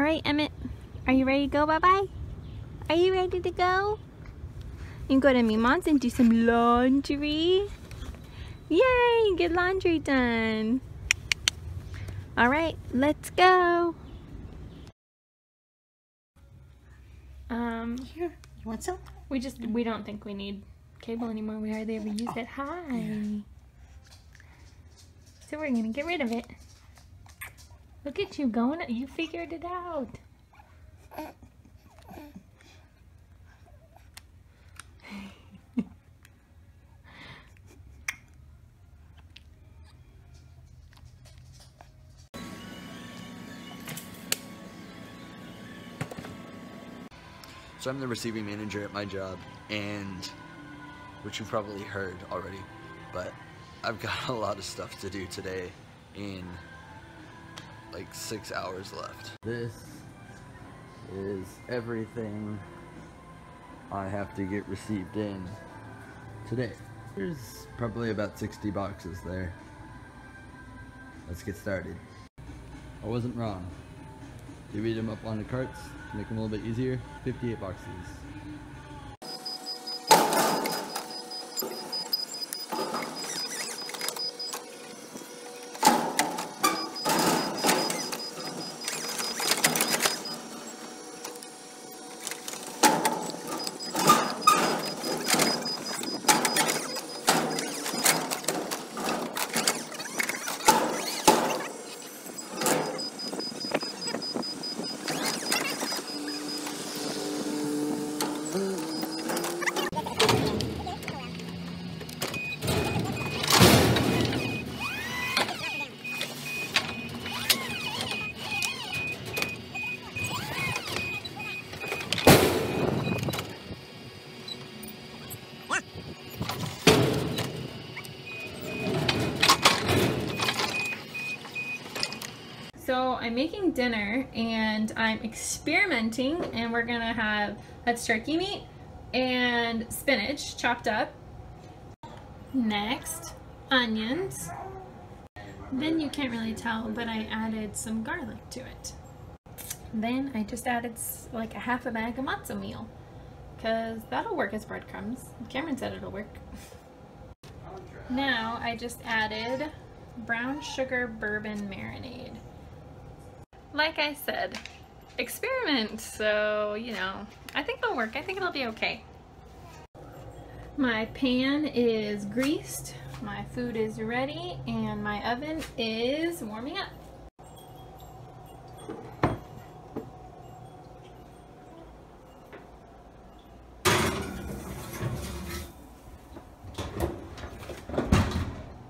All right, Emmett, are you ready to go bye-bye? Are you ready to go? You can go to Mimon's and do some laundry. Yay, get laundry done. All right, let's go. Here, you want some? We don't think we need cable anymore. We hardly ever use it. Hi. Yeah. So we're gonna get rid of it. Look at you going. You figured it out. So I'm the receiving manager at my job, and which you probably heard already, but I've got a lot of stuff to do today in like 6 hours left. This is everything I have to get received in today. There's probably about 60 boxes there. Let's get started. I wasn't wrong. Divvy them up on the carts to make them a little bit easier. 58 boxes. So I'm making dinner and I'm experimenting, and we're gonna have that's turkey meat and spinach chopped up. Next, onions. Then you can't really tell, but I added some garlic to it. Then I just added like a half a bag of matzo meal, because that'll work as breadcrumbs. Cameron said it'll work. Now I just added brown sugar bourbon marinade. Like I said, experiment, so, you know, I think it'll work. I think it'll be okay. My pan is greased, my food is ready, and my oven is warming up.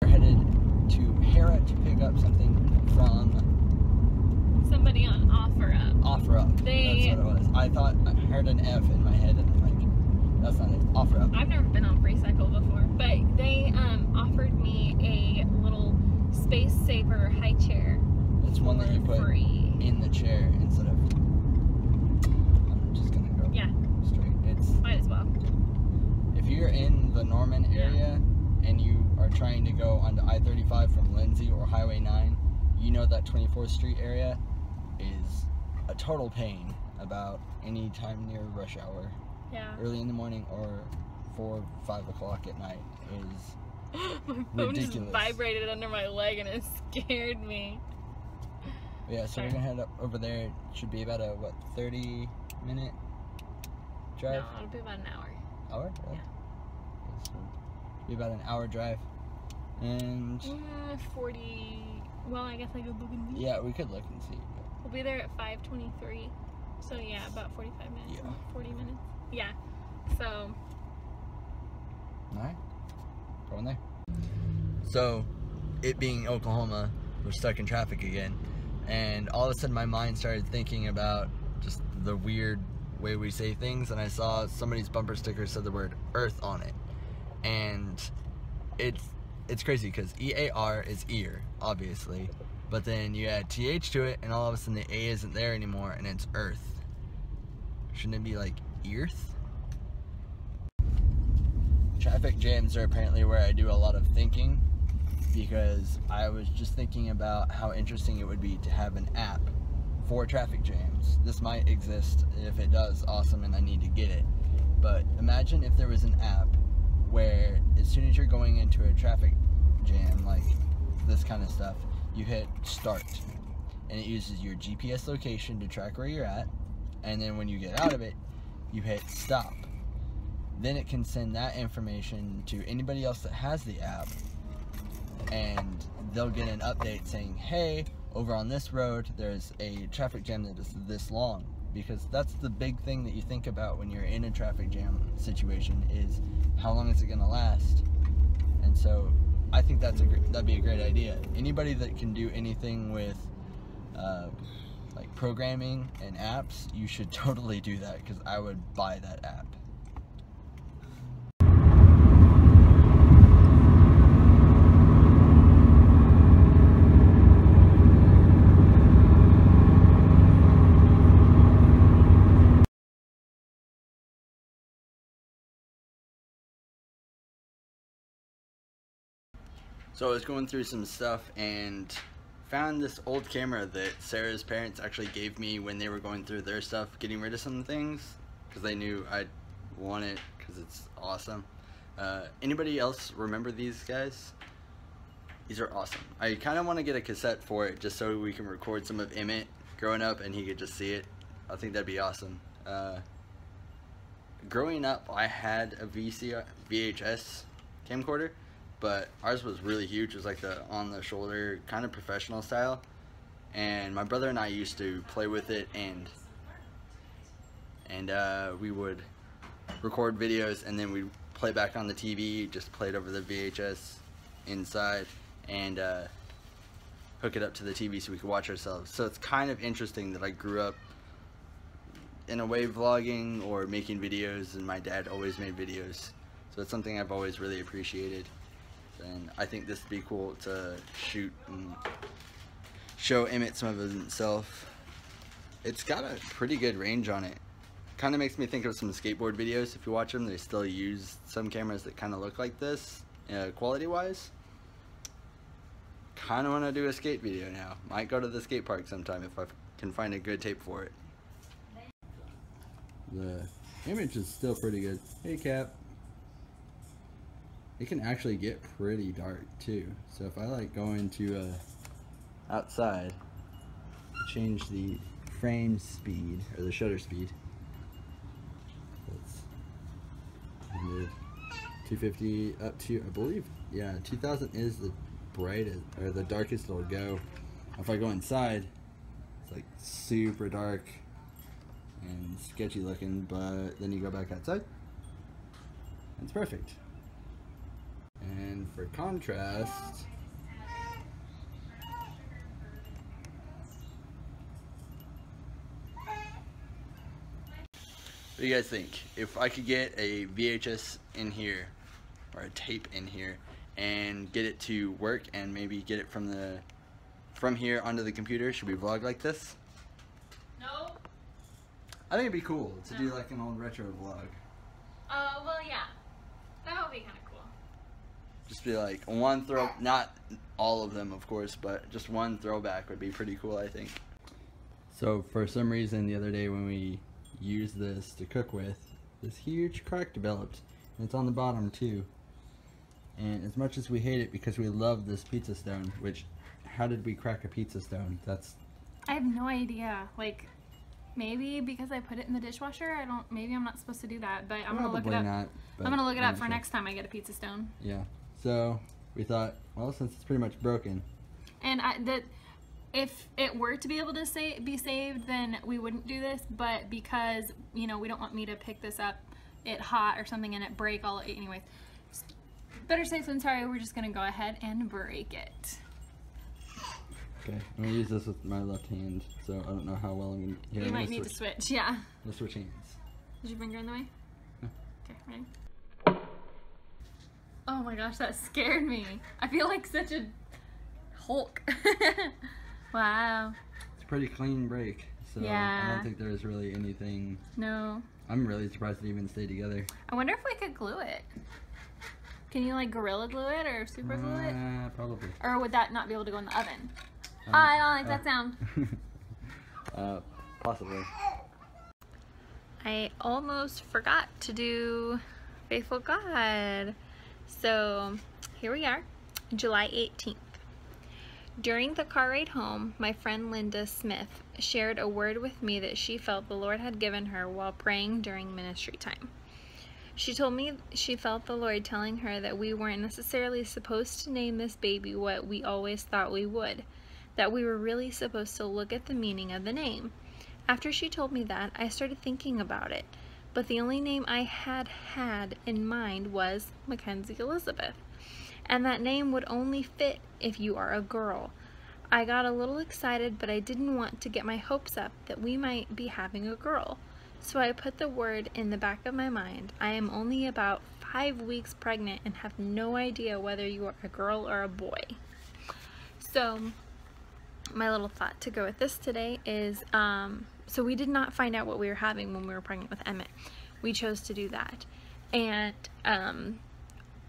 We're headed to Hera to pick up something from Somebody on OfferUp. OfferUp. They- That's what it was. I thought I heard an F in my head and I'm like, that's not it. OfferUp. I've never been on FreeCycle before, but they offered me a little Space Saver high chair. It's one that you put free. in the chair instead of. I'm just gonna go straight. It's Might as well. if you're in the Norman area and you are trying to go onto I-35 from Lindsay or Highway 9, you know that 24th Street area is a total pain about any time near rush hour. Yeah. Early in the morning or 4, 5 o'clock at night is My phone just ridiculous. vibrated under my leg and it scared me. Yeah, so we're gonna head up over there. It should be about a, what, 30-minute drive? No, it'll be about an hour. Hour? Yeah. So be about an hour drive. And 40, well, I guess I could look and see. yeah, we could look and see. But We'll be there at 5:23. So yeah, about 45 minutes. Yeah. 40 minutes. Yeah. So. alright, going there. So, it being Oklahoma, we're stuck in traffic again. And all of a sudden my mind started thinking about just the weird way we say things, and I saw somebody's bumper sticker said the word earth on it. And it's crazy because EAR is ear, obviously. But then you add TH to it and all of a sudden the A isn't there anymore and it's earth. Shouldn't it be like earth? Traffic jams are apparently where I do a lot of thinking, because I was just thinking about how interesting it would be to have an app for traffic jams. This might exist. If it does, awesome, and I need to get it. But imagine if there was an app where as soon as you're going into a traffic jam, like this kind of stuff, you hit start, and it uses your GPS location to track where you're at, and then when you get out of it, you hit stop. Then it can send that information to anybody else that has the app, and they'll get an update saying, hey, over on this road there's a traffic jam that is this long. Because that's the big thing that you think about when you're in a traffic jam situation, is how long is it going to last. And so I think that'd be a great idea. Anybody that can do anything with like programming and apps, you should totally do that, because I would buy that app. So I was going through some stuff and found this old camera that Sarah's parents actually gave me when they were going through their stuff, getting rid of some things, because they knew I'd want it because it's awesome. Anybody else remember these guys? These are awesome. I kind of want to get a cassette for it just so we can record some of Emmett growing up and he could just see it. I think that'd be awesome. Growing up, I had a VHS camcorder, but ours was really huge. It was like the on the shoulder kind of professional style, and my brother and I used to play with it, and we would record videos and then we'd play back on the TV, just play it over the VHS inside, and hook it up to the TV so we could watch ourselves. So it's kind of interesting that I grew up in a way vlogging or making videos, and my dad always made videos, so it's something I've always really appreciated. And I think this would be cool to shoot and show Emmett some of himself. It's got a pretty good range on it. Kind of makes me think of some skateboard videos. If you watch them, they still use some cameras that kind of look like this, quality wise. Kind of want to do a skate video now. Might go to the skate park sometime if I can find a good tape for it. The image is still pretty good. Hey, Cap. It can actually get pretty dark too. So if I like going to outside, change the frame speed or the shutter speed. That's 250 up to, I believe, yeah, 2000 is the brightest or the darkest it'll go. If I go inside, it's like super dark and sketchy looking, but then you go back outside, it's perfect. And for contrast, what do you guys think? If I could get a VHS in here, or a tape in here, and get it to work, and maybe get it from here onto the computer, should we vlog like this? No. I think it'd be cool to do like an old retro vlog. Well, yeah. That would be kind of cool. Just be like one throw, not all of them of course, but just one throwback would be pretty cool, I think. So for some reason the other day when we used this to cook with, this huge crack developed, and it's on the bottom too. And as much as we hate it because we love this pizza stone, which, how did we crack a pizza stone? I have no idea. Like, maybe because I put it in the dishwasher. Maybe I'm not supposed to do that, but I'm gonna look it up. I'm gonna look it up for next time I get a pizza stone. Yeah. So we thought, well, since it's pretty much broken, and if it were to be able to be saved, then we wouldn't do this. But because, you know, we don't want me to pick this up, it hot or something, and it break all. Anyways, better safe than sorry. We're just gonna go ahead and break it. Okay, I'm gonna use this with my left hand, so I don't know how well I'm gonna. You might need to switch. Yeah. Let's switch hands. Is your finger in the way? Yeah. Okay, ready? Oh my gosh, that scared me. I feel like such a Hulk. Wow. It's a pretty clean break, so yeah. I don't think there's really anything. No. I'm really surprised it even stayed together. I wonder if we could glue it. Can you like Gorilla Glue it or Super Glue it? Probably. Or would that not be able to go in the oven? I don't like that sound. Possibly. I almost forgot to do Faithful God. So here we are, July 18th. During the car ride home, my friend Linda Smith shared a word with me that she felt the Lord had given her while praying during ministry time. She told me she felt the Lord telling her that we weren't necessarily supposed to name this baby what we always thought we would, that we were really supposed to look at the meaning of the name. After she told me that, I started thinking about it, but the only name I had in mind was Mackenzie Elizabeth, and that name would only fit if you are a girl. I got a little excited, but I didn't want to get my hopes up that we might be having a girl. So I put the word in the back of my mind. I am only about 5 weeks pregnant and have no idea whether you are a girl or a boy. So my little thought to go with this today is, so we did not find out what we were having when we were pregnant with Emmett. We chose to do that. And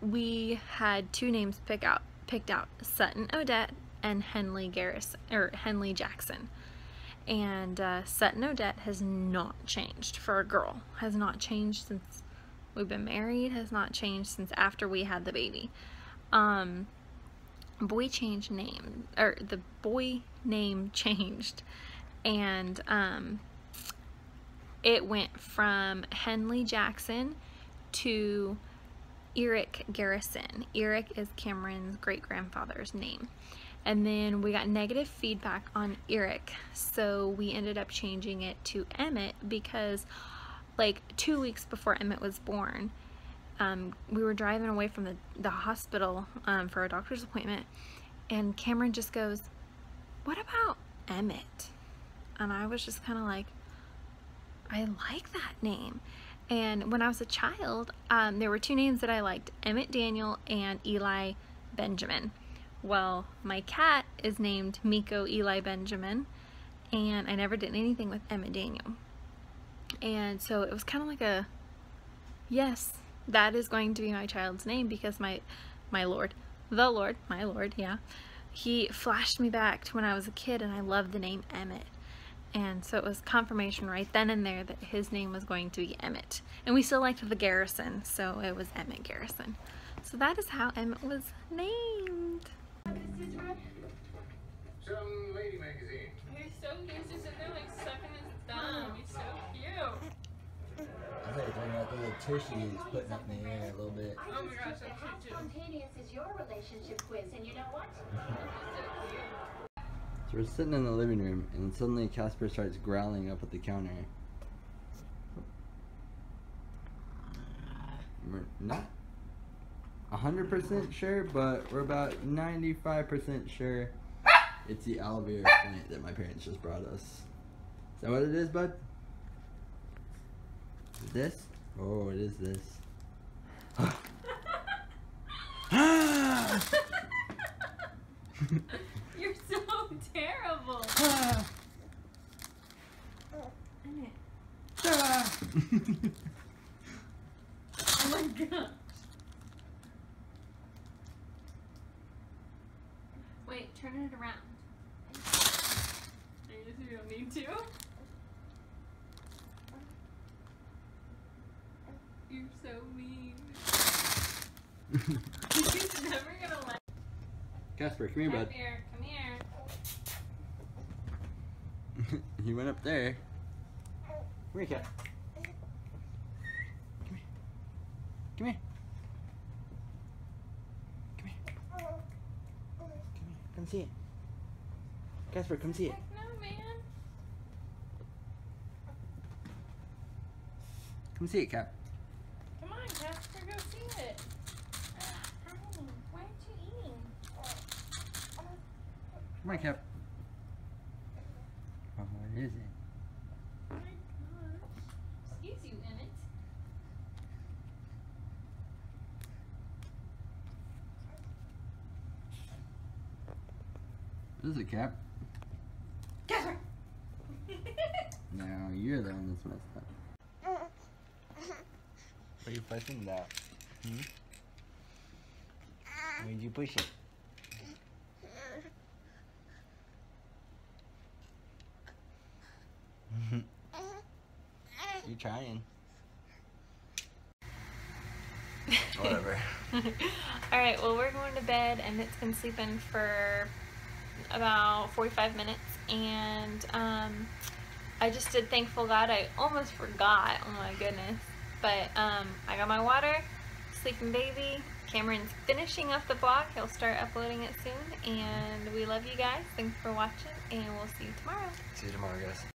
we had 2 names picked out, Sutton Odette and Henley Jackson. And Sutton Odette has not changed for a girl. Has not changed since we've been married. Has not changed since after we had the baby. Boy changed name, or the boy name changed, and it went from Henley Jackson to Eric Garrison. Eric is Cameron's great-grandfather's name. And then we got negative feedback on Eric, so we ended up changing it to Emmett because like 2 weeks before Emmett was born, we were driving away from the hospital for a doctor's appointment, and Cameron just goes, "What about Emmett?" And I was just kind of like, I like that name. And when I was a child, there were 2 names that I liked, Emmett Daniel and Eli Benjamin. Well, my cat is named Miko Eli Benjamin, and I never did anything with Emmett Daniel. And so it was kind of like a, yes, that is going to be my child's name, because my Lord, yeah, he flashed me back to when I was a kid and I loved the name Emmett. And so it was confirmation right then and there that his name was going to be Emmett. And we still liked the Garrison, so it was Emmett Garrison. So that is how Emmett was named. Some lady magazine. You're so cute. You're just sitting there like sucking his thumb. You're so cute. I thought you were talking about the little tush he was putting up in the air a little bit. Oh my gosh, that's How cute too. spontaneous is your relationship quiz? And you know what? So we're sitting in the living room, and suddenly Casper starts growling up at the counter. We're not 100% sure, but we're about 95% sure it's the aloe vera plant that my parents just brought us. Is that what it is, bud? Is it this? Oh, it is this. You're so terrible. Oh my god. Wait, turn it around. You don't need to. You're so mean. He's never gonna let. Casper, come here, bud. Come here, come here. He went up there. Come here, cat. Come here. Come here. Come here. Come see it. Casper, come see it. Heck no, man. Come see it, Cap. Come on, Casper, go see it. Honey, why aren't you eating? Come on, Cap. Oh, what is it? Oh my gosh. Excuse you, Emmett. What is it, Cap? Casper! No, you're the one that's messed up. What are you fussing about? Where'd you push it? be trying. Whatever. Alright, well, we're going to bed, and it's been sleeping for about 45 minutes, and I just did Thankful God. I almost forgot, oh my goodness, but I got my water, sleeping baby. Cameron's finishing up the vlog. He'll start uploading it soon, and we love you guys. Thanks for watching, and we'll see you tomorrow. See you tomorrow, guys.